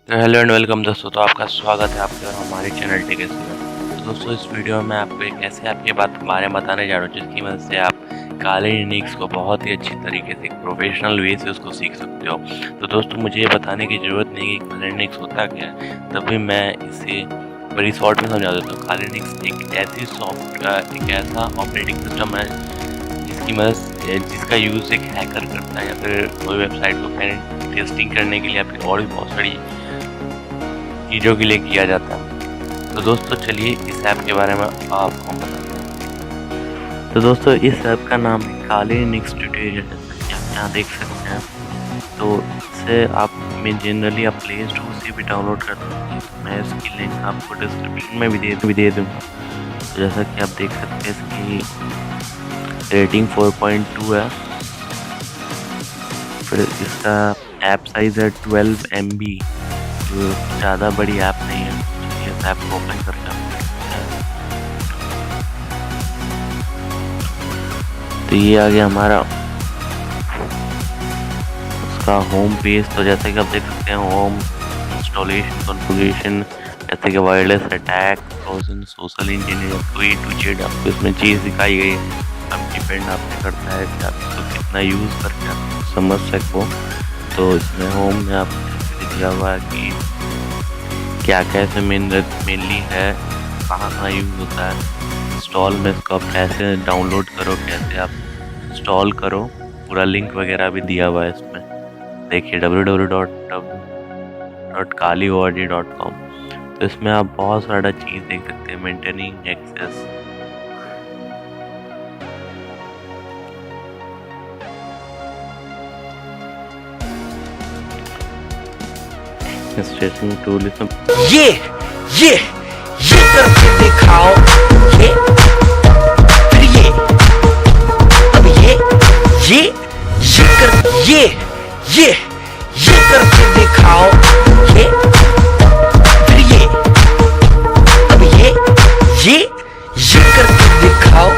तो hello and welcome दोस्तों। तो आपका स्वागत है आपके और हमारे चैनल टेक एस। तो दोस्तों इस वीडियो में मैं आपको एक ऐसे ऐप के बारे में बताने जा रहा हूँ जिसकी मदद से आप काले लिनक्स को बहुत ही अच्छी तरीके से प्रोफेशनल वे से उसको सीख सकते हो। तो दोस्तों मुझे ये बताने की ज़रूरत नहीं कि काले लिनक्स होता क्या है, तभी मैं इसे बड़ी शॉर्ट में समझा देता हूँ। काले लिनक्स एक ऐसा ऑपरेटिंग सिस्टम है जिसकी मदद जिसका यूज़ एक हैकर करता है या फिर कोई वेबसाइट को टेस्टिंग करने के लिए या फिर और भी बहुत सारी चीज़ों के लिए किया जाता है। तो दोस्तों चलिए इस ऐप के बारे में आपको बताते हैं। तो दोस्तों इस ऐप का नाम है काले लिनक्स ट्यूटोरियल, जैसा कि आप यहाँ देख सकते हैं। तो इसे आप में जनरली आप प्ले स्टोर से भी डाउनलोड कर सकते हैं। तो मैं इसकी लिंक आपको डिस्क्रिप्शन में भी दे दूँगा। तो जैसा कि आप देख सकते हैं इसकी रेटिंग 4.2 है। फिर इसका ऐप साइज़ है 12 MB, जो ज़्यादा बड़ी ऐप नहीं है। इस ऐप को ओपन करके तो ये आ गया हमारा उसका होम पेज। तो जैसे कि आप देख सकते हैं होम, इंस्टॉलेशन, कॉन्फ़िगरेशन, जैसे कि wireless attack, frozen, social engineering, कोई टू जेड आपको इसमें चीज़ दिखाई गई। अब डिपेंड आपने करता है कि आप इसको कितना यूज़ करके आप समझ सको। तो इसमें होम में आप दिया हुआ है कि क्या क्या इसमें मेनली है, कहाँ यूज़ होता है। इंस्टॉल में इसको आप कैसे डाउनलोड करो, कैसे आप इंस्टॉल करो, पूरा लिंक वगैरह भी दिया हुआ है इसमें। देखिए www.kali.com। तो इसमें आप बहुत सारा चीज़ देख सकते हैं। मेंटेनिंग एक्सेस, स्ट्रेचिंग टूल, इसमें ये करके दिखाओ, ये फिर अब ये करके दिखाओ, ये फिर अब ये करके दिखाओ।